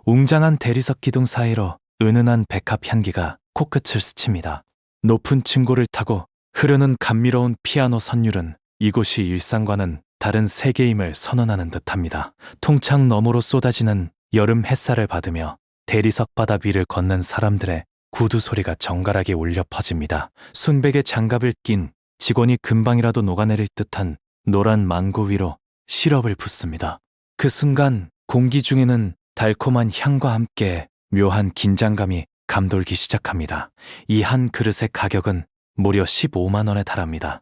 웅장한 대리석 기둥 사이로 은은한 백합 향기가 코끝을 스칩니다. 높은 층고를 타고 흐르는 감미로운 피아노 선율은 이곳이 일상과는 다른 세계임을 선언하는 듯합니다. 통창 너머로 쏟아지는 여름 햇살을 받으며 대리석 바닥 위를 걷는 사람들의 구두 소리가 정갈하게 울려 퍼집니다. 순백의 장갑을 낀 직원이 금방이라도 녹아내릴 듯한 노란 망고 위로 시럽을 붓습니다. 그 순간 공기 중에는 달콤한 향과 함께 묘한 긴장감이 감돌기 시작합니다. 이 한 그릇의 가격은 무려 15만 원에 달합니다.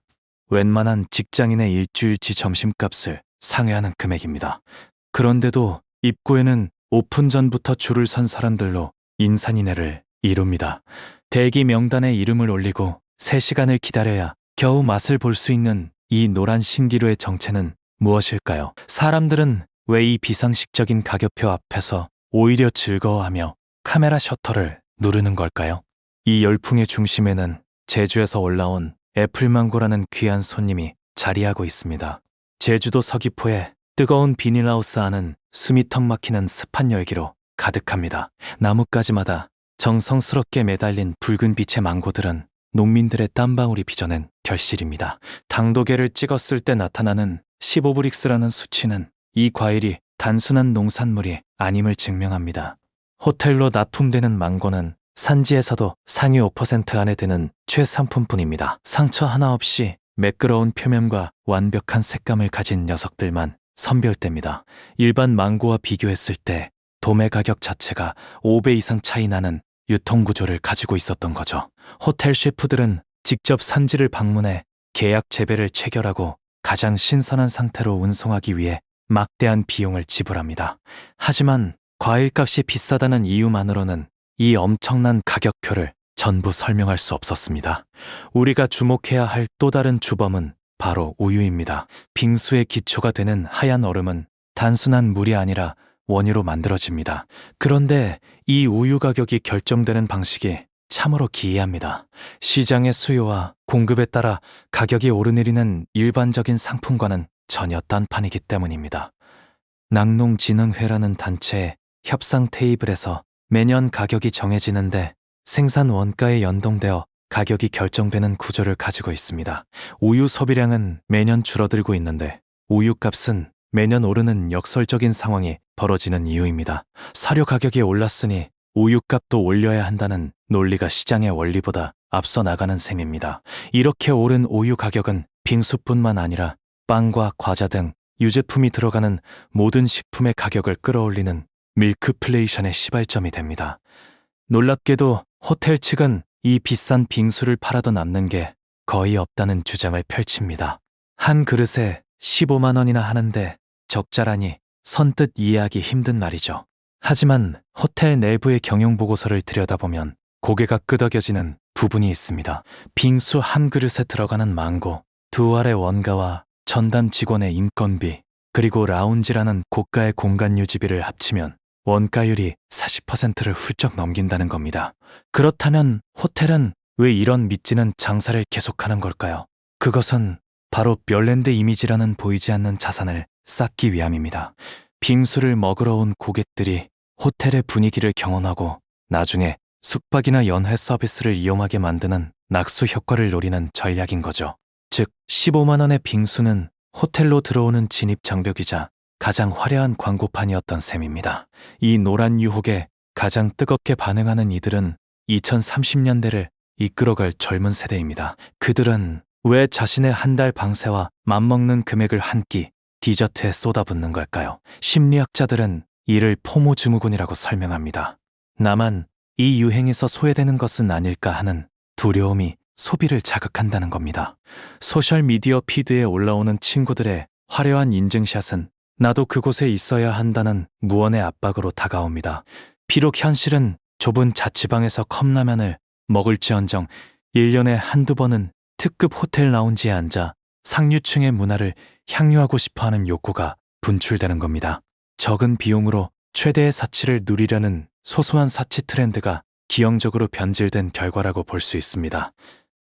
웬만한 직장인의 일주일치 점심값을 상회하는 금액입니다. 그런데도 입구에는 오픈 전부터 줄을 선 사람들로 인산인해를 이룹니다. 대기 명단에 이름을 올리고 3시간을 기다려야 겨우 맛을 볼 수 있는 이 노란 신기루의 정체는 무엇일까요? 사람들은 왜 이 비상식적인 가격표 앞에서 오히려 즐거워하며 카메라 셔터를 누르는 걸까요? 이 열풍의 중심에는 제주에서 올라온 애플망고라는 귀한 손님이 자리하고 있습니다. 제주도 서귀포의 뜨거운 비닐하우스 안은 숨이 턱 막히는 습한 열기로 가득합니다. 나뭇가지마다 정성스럽게 매달린 붉은 빛의 망고들은 농민들의 땀방울이 빚어낸 결실입니다. 당도계를 찍었을 때 나타나는 15브릭스라는 수치는 이 과일이 단순한 농산물이 아님을 증명합니다. 호텔로 납품되는 망고는 산지에서도 상위 5% 안에 드는 최상품뿐입니다. 상처 하나 없이 매끄러운 표면과 완벽한 색감을 가진 녀석들만 선별됩니다. 일반 망고와 비교했을 때 도매 가격 자체가 5배 이상 차이 나는 유통구조를 가지고 있었던 거죠. 호텔 셰프들은 직접 산지를 방문해 계약 재배를 체결하고 가장 신선한 상태로 운송하기 위해 막대한 비용을 지불합니다. 하지만 과일값이 비싸다는 이유만으로는 이 엄청난 가격표를 전부 설명할 수 없었습니다. 우리가 주목해야 할 또 다른 주범은 바로 우유입니다. 빙수의 기초가 되는 하얀 얼음은 단순한 물이 아니라 원유로 만들어집니다. 그런데 이 우유 가격이 결정되는 방식이 참으로 기이합니다. 시장의 수요와 공급에 따라 가격이 오르내리는 일반적인 상품과는 전혀 딴판이기 때문입니다. 낙농진흥회라는 단체의 협상 테이블에서 매년 가격이 정해지는데 생산 원가에 연동되어 가격이 결정되는 구조를 가지고 있습니다. 우유 소비량은 매년 줄어들고 있는데 우유값은 매년 오르는 역설적인 상황이 벌어지는 이유입니다. 사료 가격이 올랐으니 우유값도 올려야 한다는 논리가 시장의 원리보다 앞서 나가는 셈입니다. 이렇게 오른 우유 가격은 빙수뿐만 아니라 빵과 과자 등 유제품이 들어가는 모든 식품의 가격을 끌어올리는 밀크플레이션의 시발점이 됩니다. 놀랍게도 호텔 측은 이 비싼 빙수를 팔아도 남는 게 거의 없다는 주장을 펼칩니다. 한 그릇에 15만 원이나 하는데 적자라니 선뜻 이해하기 힘든 말이죠. 하지만 호텔 내부의 경영보고서를 들여다보면 고개가 끄덕여지는 부분이 있습니다. 빙수 한 그릇에 들어가는 망고, 2알의 원가와 전담 직원의 인건비, 그리고 라운지라는 고가의 공간 유지비를 합치면 원가율이 40%를 훌쩍 넘긴다는 겁니다. 그렇다면 호텔은 왜 이런 믿지는 장사를 계속하는 걸까요? 그것은 바로 멸랜드 이미지라는 보이지 않는 자산을 쌓기 위함입니다. 빙수를 먹으러 온 고객들이 호텔의 분위기를 경험하고 나중에 숙박이나 연회 서비스를 이용하게 만드는 낙수 효과를 노리는 전략인 거죠. 즉 15만 원의 빙수는 호텔로 들어오는 진입 장벽이자 가장 화려한 광고판이었던 셈입니다. 이 노란 유혹에 가장 뜨겁게 반응하는 이들은 2030년대를 이끌어갈 젊은 세대입니다. 그들은 왜 자신의 한 달 방세와 맞먹는 금액을 한 끼 디저트에 쏟아붓는 걸까요? 심리학자들은 이를 포모증후군이라고 설명합니다. 나만 이 유행에서 소외되는 것은 아닐까 하는 두려움이 소비를 자극한다는 겁니다. 소셜미디어 피드에 올라오는 친구들의 화려한 인증샷은 나도 그곳에 있어야 한다는 무언의 압박으로 다가옵니다. 비록 현실은 좁은 자취방에서 컵라면을 먹을지언정 1년에 한두 번은 특급 호텔 라운지에 앉아 상류층의 문화를 향유하고 싶어하는 욕구가 분출되는 겁니다. 적은 비용으로 최대의 사치를 누리려는 소소한 사치 트렌드가 기형적으로 변질된 결과라고 볼 수 있습니다.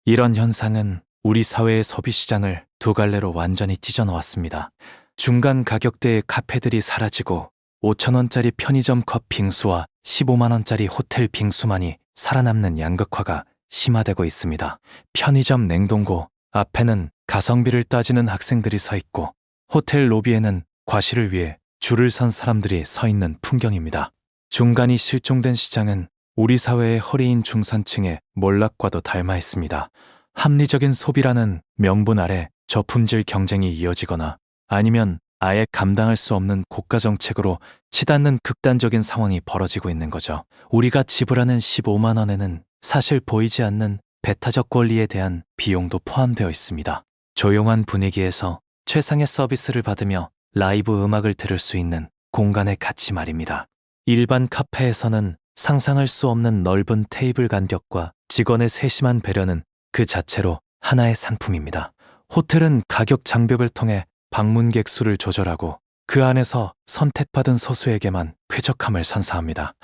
이런 현상은 우리 사회의 소비 시장을 두 갈래로 완전히 찢어놓았습니다. 중간 가격대의 카페들이 사라지고 5,000원짜리 편의점 컵 빙수와 15만 원짜리 호텔 빙수만이 살아남는 양극화가 심화되고 있습니다. 편의점 냉동고 앞에는 가성비를 따지는 학생들이 서 있고 호텔 로비에는 과실을 위해 줄을 선 사람들이 서 있는 풍경입니다. 중간이 실종된 시장은 우리 사회의 허리인 중산층의 몰락과도 닮아 있습니다. 합리적인 소비라는 명분 아래 저품질 경쟁이 이어지거나 아니면 아예 감당할 수 없는 고가 정책으로 치닫는 극단적인 상황이 벌어지고 있는 거죠. 우리가 지불하는 15만 원에는 사실 보이지 않는 배타적 권리에 대한 비용도 포함되어 있습니다. 조용한 분위기에서 최상의 서비스를 받으며 라이브 음악을 들을 수 있는 공간의 가치 말입니다. 일반 카페에서는 상상할 수 없는 넓은 테이블 간격과 직원의 세심한 배려는 그 자체로 하나의 상품입니다. 호텔은 가격 장벽을 통해 방문객 수를 조절하고 그 안에서 선택받은 소수에게만 쾌적함을 선사합니다.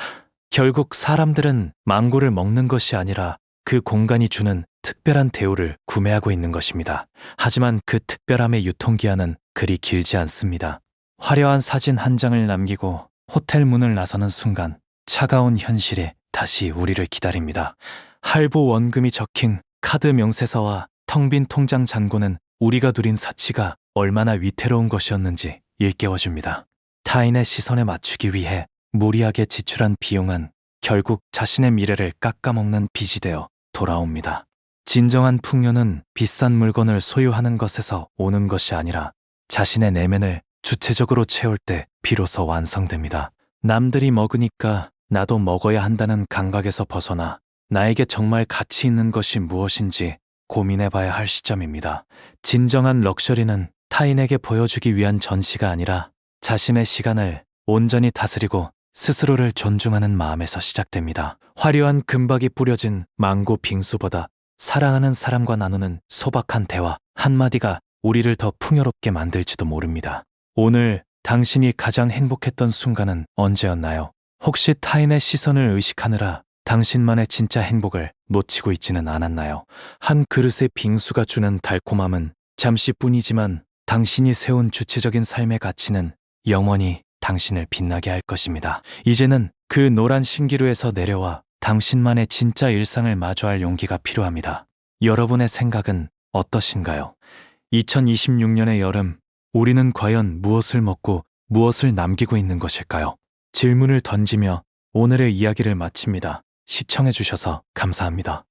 결국 사람들은 망고를 먹는 것이 아니라 그 공간이 주는 특별한 대우를 구매하고 있는 것입니다. 하지만 그 특별함의 유통기한은 그리 길지 않습니다. 화려한 사진 한 장을 남기고 호텔 문을 나서는 순간 차가운 현실이 다시 우리를 기다립니다. 할부 원금이 적힌 카드 명세서와 텅 빈 통장 잔고는 우리가 누린 사치가 얼마나 위태로운 것이었는지 일깨워줍니다. 타인의 시선에 맞추기 위해 무리하게 지출한 비용은 결국 자신의 미래를 깎아먹는 빚이 되어 돌아옵니다. 진정한 풍요는 비싼 물건을 소유하는 것에서 오는 것이 아니라 자신의 내면을 주체적으로 채울 때 비로소 완성됩니다. 남들이 먹으니까 나도 먹어야 한다는 감각에서 벗어나 나에게 정말 가치 있는 것이 무엇인지 고민해봐야 할 시점입니다. 진정한 럭셔리는 타인에게 보여주기 위한 전시가 아니라 자신의 시간을 온전히 다스리고 스스로를 존중하는 마음에서 시작됩니다. 화려한 금박이 뿌려진 망고 빙수보다 사랑하는 사람과 나누는 소박한 대화 한마디가 우리를 더 풍요롭게 만들지도 모릅니다. 오늘 당신이 가장 행복했던 순간은 언제였나요? 혹시 타인의 시선을 의식하느라 당신만의 진짜 행복을 놓치고 있지는 않았나요? 한 그릇의 빙수가 주는 달콤함은 잠시뿐이지만 당신이 세운 주체적인 삶의 가치는 영원히 당신을 빛나게 할 것입니다. 이제는 그 노란 신기루에서 내려와 당신만의 진짜 일상을 마주할 용기가 필요합니다. 여러분의 생각은 어떠신가요? 2026년의 여름, 우리는 과연 무엇을 먹고 무엇을 남기고 있는 것일까요? 질문을 던지며 오늘의 이야기를 마칩니다. 시청해주셔서 감사합니다.